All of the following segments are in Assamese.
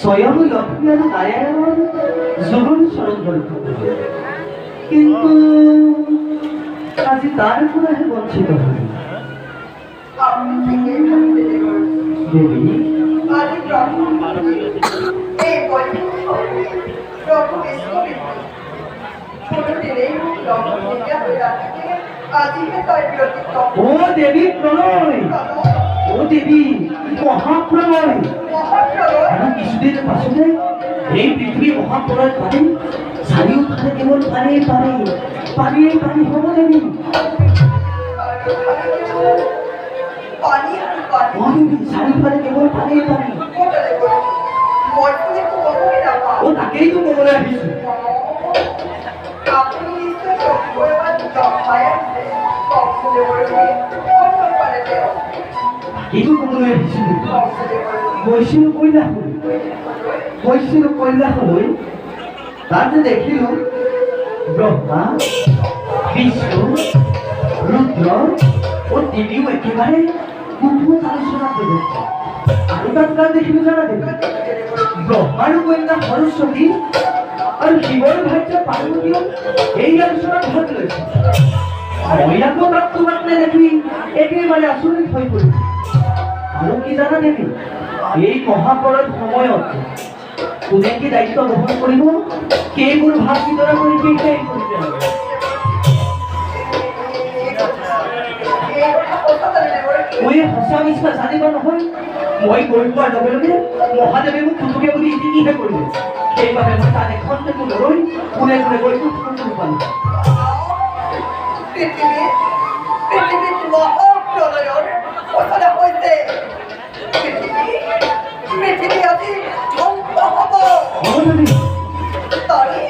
स्वयं लक्ष्मी नारायण जरूर स्मरण किंतु आज तार वंचित देवी प्रणय ओ देवी महाप्रलय কিছুদিন পাছতে এই পৃথিবী মহাপ্রলয় পারে চাৰিওফালে কেৱল পানী পানী পানী হ'ব দেৱী চাৰিওফালে কেৱল পানী ও তাকেইতো ক'বলৈ আহিছো এইটো ক'বলৈ আহিছিলো গৈছিলো কৈলাশলৈ তাতে দেখিলো ব্ৰহ্মা বিষ্ণু ৰুদ্ৰ ও দেবীও একেবাৰে কুকুৰ আলোচনা দেবে আৰু তাত গান দেখিব জানা দেবে ব্রহ্মার কন্যা সরস্বতী আর শিবর ভাজ্য পার্বতীও এই আলোচনা ভাগ রয়েছে মহিলাকেও তাত তোমাক দেখি একেবারে আচৰিত হৈ পৰিছে আৰু কি জানা দেবী এই মহাপৰত সময়ত কোনে কি দায়িত্ব গ্ৰহণ কৰিব কেইবোৰ ভাগ বিতৰা কৰি শেষ কৰি পেলাব মই সঁচা মিছা জানিব নহয় মই গৈ পোৱাৰ লগে লগে মহাদেৱে মোক পুতুকে বুলি ইতিকিহে কৰিলে সেইবাবে মই তাত এখন টেবুল লৈ কোনে কোনে গৈ পুতুক পালোঁ পৃথিবীত মহাপ্ৰলয়ৰ সূচনা হৈছে পৃথিৱী আজি ধ্বংস হ'ব তাৰে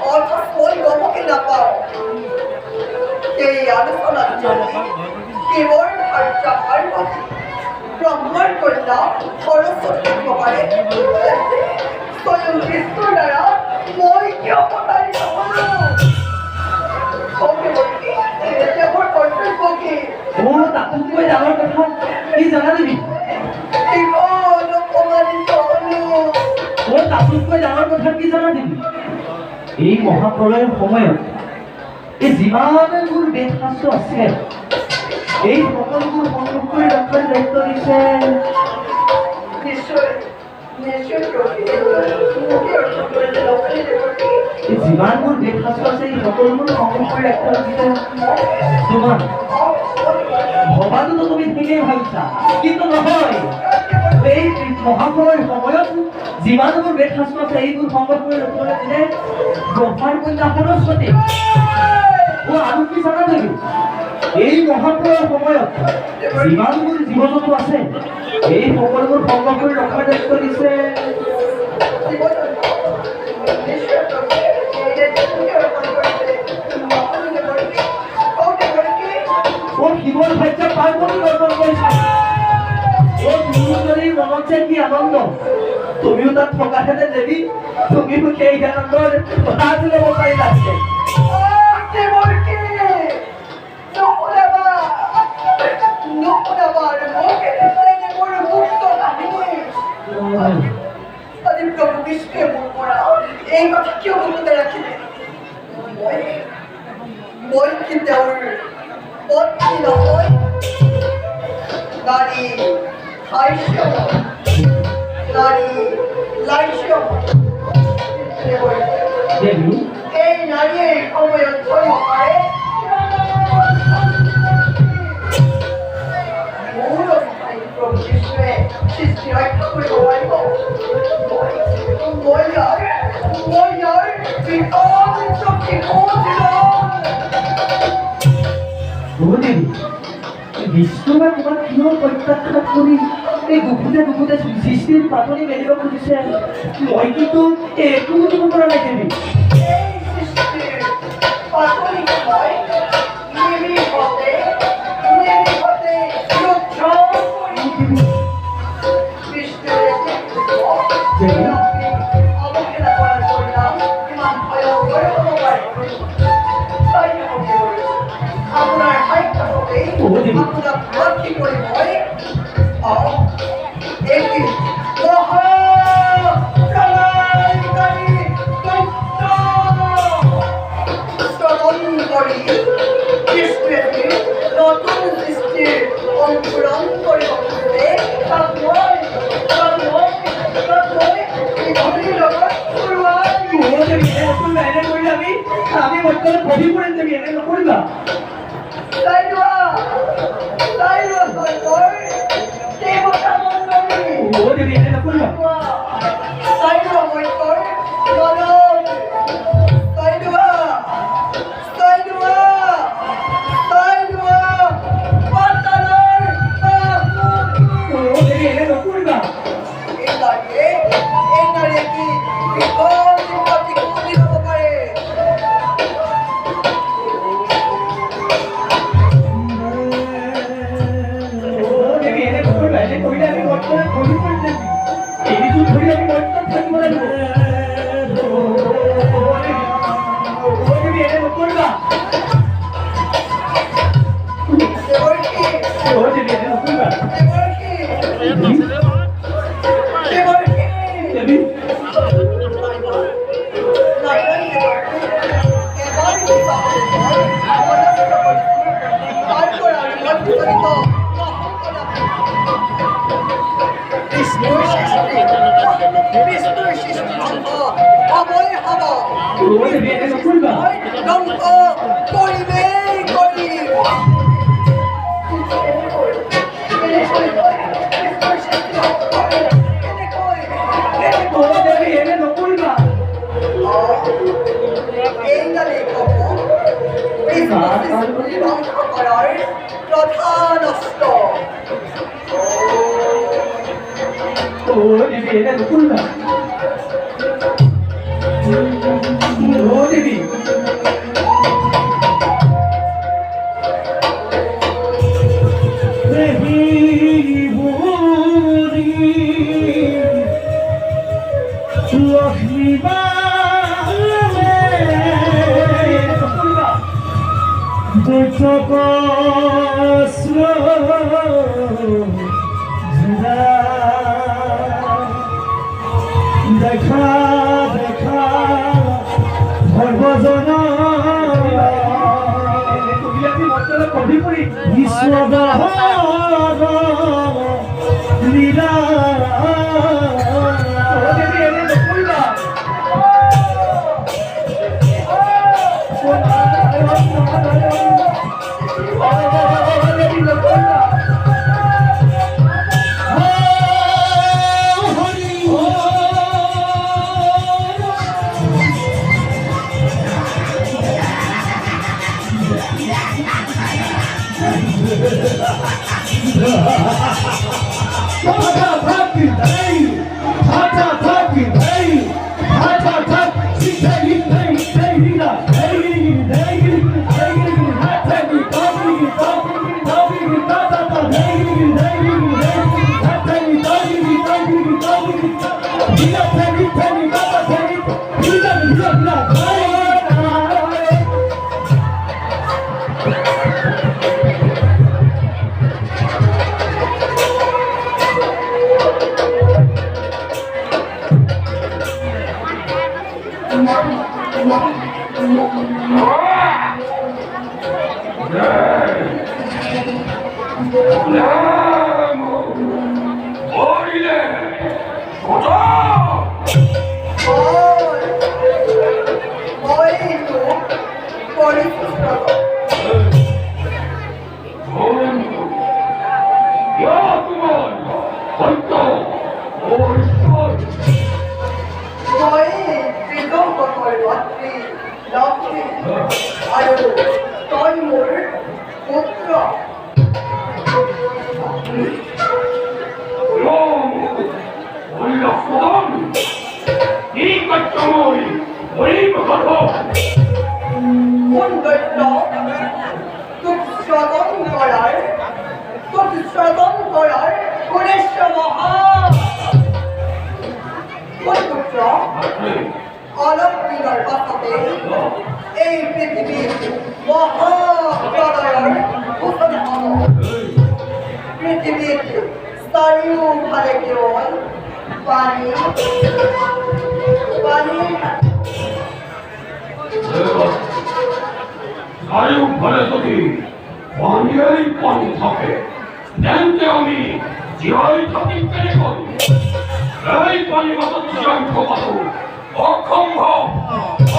অৰ্থ মই গমকে নাপাওঁ এই আলোচনাত কেৱল ভাৰ্যা পাৰ্বতী ব্ৰহ্মাৰ কন্যা সৰস্বতী হ'ব পাৰে স্বয়ং বিষ্ণুৰ দ্বাৰা মই কিয় প্ৰতাৰিত হ'লো তাতোতকৈ ডাঙৰ কথা কি জানা দেবী তাতোতকৈ ডাঙৰ কথা কি জানা দেবী এই মহাপ্ৰলয়ৰ সময়ত এই যিমানবোৰ বেদ শাস্ত্ৰ আছে এই সকলোবোৰ সংগ্ৰহ কৰি ৰখাৰ দায়িত্ব দিছে যিমানবোৰ বেদ শাস্ত্ৰ আছে এই সকলোবোৰ সংগ্ৰহ কৰি ৰখাৰ দিছে তোমাৰ ভবাটোতো তুমি ঠিকেই ভাবিছা কিন্তু নহয় এই মহাপ্ৰলয়ৰ সময়ত যিমানবোৰ বেদ শাস্ত্ৰ আছে এইবোৰ সংগ্ৰহ কৰি ৰখাবলৈ দিলে ব্ৰহ্মাৰ কন্যা সৰস্বতী আৰু কি জানা দেবী এই মহাপ্ৰলয়ৰ সময়ত যিমানবোৰ জীৱ জন্তু আছে এই সকলোবোৰ সংগ্ৰহ কৰি ৰখাৰ দায়িত্ব দিছে শিৱৰ ভাজ্য পাৰ্বতী অৰ্পণ কৰিছে দুয়োজনীৰ মনত যে কি আনন্দ তুমিও তাত থকাহেঁতেন দেৱী তুমিও সেই আনন্দৰ ভাগ ল'ব পাৰিলাহেঁতেন এই কথা কিয় মনতে ৰাখিলে মই কি তেওঁৰ পত্নী নহয় নাৰী হাস্য নাৰী লাস্য এই নাৰীয়ে সময়ত ধৰিব পাৰে প্ৰভু কৃষ্ণই সৃষ্টি ৰক্ষা কৰিব পাৰিব মই ইয়াৰ বিষ্ণুৱে তোমাক কিয় প্ৰত্যাখ্যান কৰি এই গুপুতে গুপুতে সৃষ্টিৰ পাতনি মেলিব খুজিছে মই কিন্তু একো বুজিব পৰা নাই দেৱী আমি বৰ্তমানে কবি কৰে দেবি এনে নকৰিবা ও দেবি এনে নকৰিবা দেবী এনে নকৰিবা ধ্বংস কৰিমেই কৰিম দেবী এনে নকৰিবা ধ্বংস কৰাৰ প্ৰধান অস্ত্ৰ দেবী এনে নকৰিবা দেবী দেখা দেখা সৰ্বজন বিশ্বদ লীলা তই মোৰ পুত্ৰ সৌন্দৰ্য তোক স্বাগতম কৰাৰ উদ্দেশ্য মহান পুত্ৰ অলপ দিনৰ পাছতে এই পৃথিৱীত মহাপ্ৰলয়ৰ সূচনা হ'ব পৃথিৱীত চাৰিওফালে কেৱল পানী চাৰিওফালে যদি পানীয়েই পানী থাকে তেন্তে আমি জীয়াই থাকিম কেনেকৈ এই পানী মাজত জীয়াই থকাটো অসম্ভৱ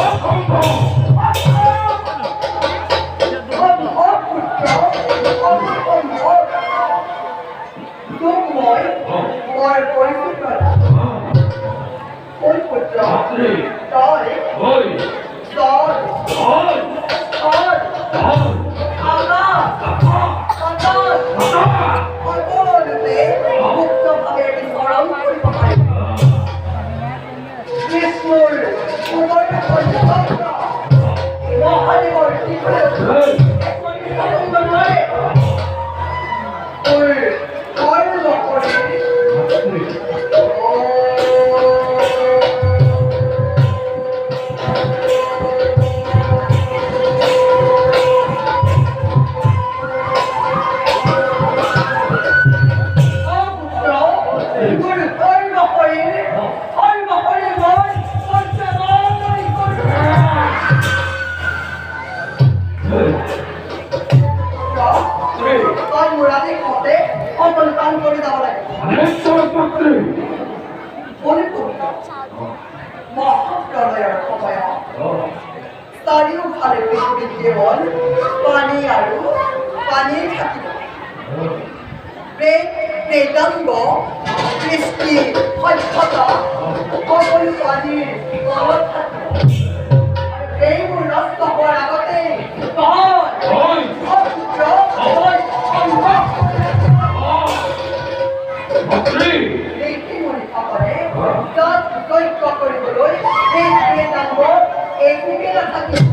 অসম্ভৱ তোক মই বৰ পৰিচিত পুত্ৰ তই সকলোতে মুক্তভাৱে বিচৰণ কৰিব পাৰিম কৃষ্ণৰ মহাদেৱৰ সন্তান কৰি যাব লাগে মহাপ্ৰলয়ৰ সময়ত চাৰিওফালে পৃথিৱীত কেৱল পানী আৰু পানীৰ থাকিব প্ৰেতাংগ কৃষ্টি সভ্যতা সকলো পানীৰ তলত থাকিব এইবোৰ নষ্ট হোৱাৰ আগতে কৰিবলৈ এই প্ৰেতাংগ একোকে নাথাকিব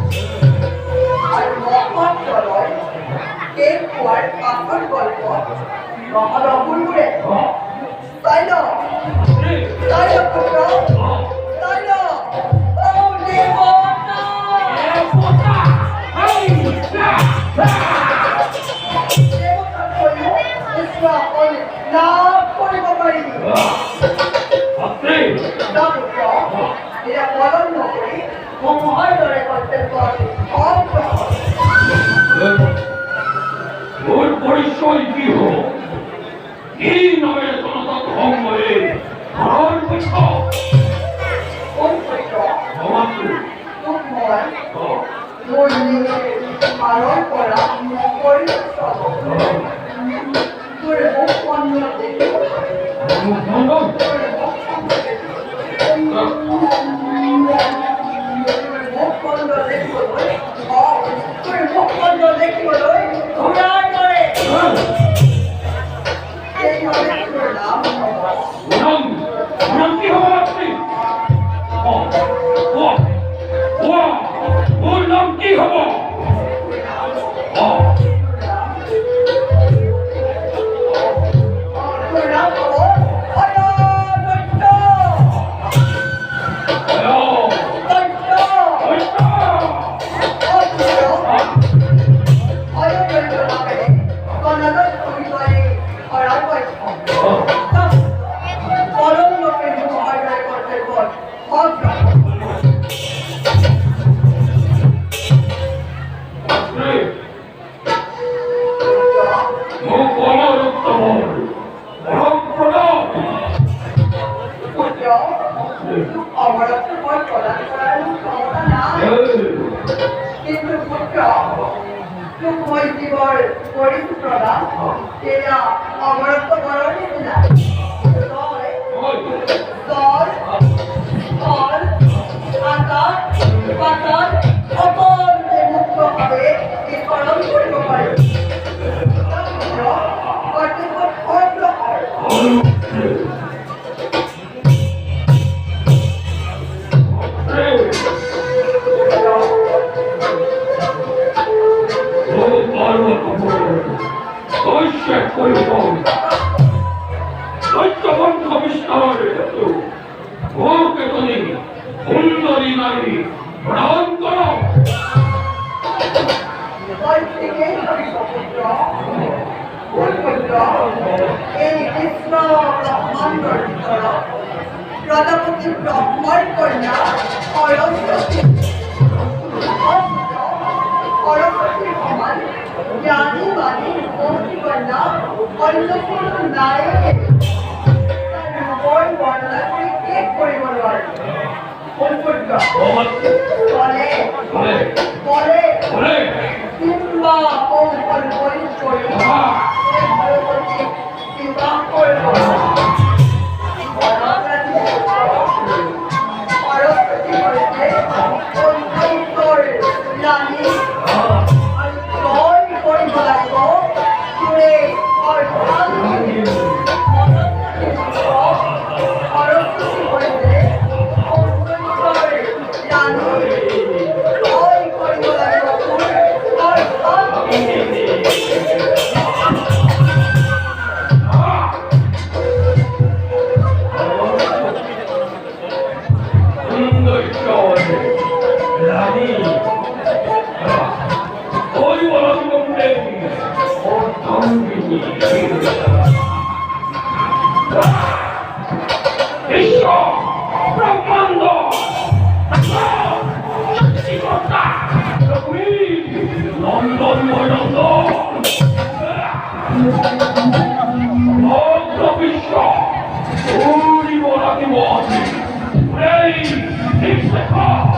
আৰু মহৎলৈ শেষ হোৱাৰ পাছৰ গল্প মহানগৰবোৰে চাই ল পুত্ৰ চাই ল লাভ কৰিব পাৰিবি এয়া পলম নকৰি মহৰ দৰে কৰ্তব্য ওৰ পৰিচয় কি হল এই নামেৰ জনতা ধৰ্মে আৰ কোথাও পালন কৰা পৰিশ্ৰম তোৰ মুখ বন্ধ দেখিব দেখিবলৈ ঘোঁৰাৰ দৰে এইভাৱে তোৰ নাম কি হব আপনি ওৰ নাম কি হব তোৰ নাম হ'ব কিন্তু পুত্ৰ তোক মই জীৱৰ কৰিছো প্ৰদান এয়া অমৰত্ব বৰৰ নিচিনা আকাশ পাতাল সকলোতে মুক্তভাৱে বিচৰণ কৰিব পাৰি সুন্দৰী নাৰী প্ৰণাম কৰো এই কৃষ্ণ ব্ৰহ্মাণ্ডৰ ভিতৰত প্ৰজাপতি ব্ৰহ্মাৰ কন্যা সৰস্বতী সৰস্বতীৰ সমান জ্ঞানী বাণী মহতী কন্যা অন্য কোনো নাই ৰূপৰ বৰ্ণনা কৰি শেষ কৰিব নোৱাৰে বলে কিংবা কৌশল প্ৰয়োগ কৰি বিবাহ কৰিব সৰস্বতী হৈছে অন্তৰৰ ৰাণী আৰু জয় কৰিব লাগিব তোৰে অৰ্থাৎ সৰস্বতী হৈছে অন্তৰৰ ৰাণী জয় কৰিব লাগিব তোৰ অৰ্থাৎ Hey, it's the car!